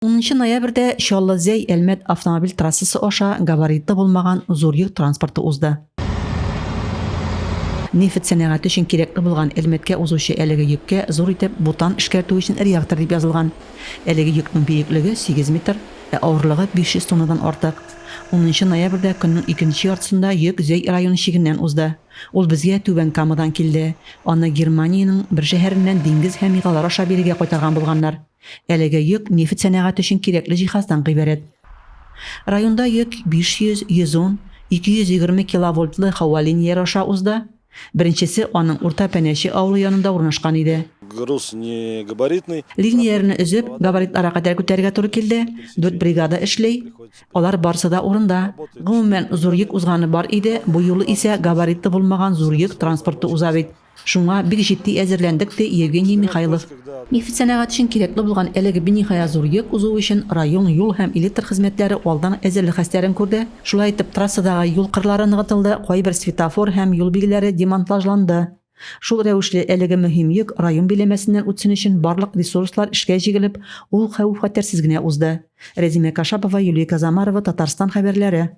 10 ноябрьдә Чаллы-Зәй-Әлмәт автомобиль трассасы аша габаритты булмаган зур йөк транспорты узды. Нефт сәнәгате өчен кирәкле булган Әлмәткә узучы әлеге йөккә зур итеп бутан эшкәртү өчен реактор дип язылган. Әлеге йөкнең биеклеге 8 метр, авырлыгы 500 тоннадан артык. 10 ноябрьдә көннең икенче яртысында йөк Зәй районы чигеннән узды. Ул безгә Түбән Камадан килде. Аны Германиянең бер шәһәреннән диңгез һәм мигалар аша бирегә кайтарган булганнар. Әлеге йөк нефт сәнәгате өчен кирәкле җиһаздан гыйбарәт. Районда йөк 500, 110, 220 киловольтлы һава линияләре аша узды. Беренчесе аның урта пәнәче авылы янында урнашкан иде. Груз не габаритный. Линияләрне үзеп, габаритларга кадәр күтәргә туры килде. 4 бригада эшләй. Алар барсы да урында. Гомумән зур йөк узганы бар иде. Бу юлы исә габаритты булмаган зур йөк транспорты уза бит. Шуңа бик җитди әзерләндек ди Евгений Михайлов. Нефт сәнәгате өчен кирәкле булган әлеге биниһая зур йөк узу өчен район юл һәм электр хезмәтләре алдан әзерлек хәстәрен күрде. Шулай итеп трассадагы юл кырлары ныгытылды, кайбер светофор һәм юл билгеләре демонтажланды. Шул рәвешле әлеге мөһим йөк район биләмәсеннән үтсен өчен барлык ресурслар эшкә җигелеп, ул хәвеф-хәтәрсез генә узды. Резимә Кашапова, Юлия Казамарова, Татарстан хәбәрләре.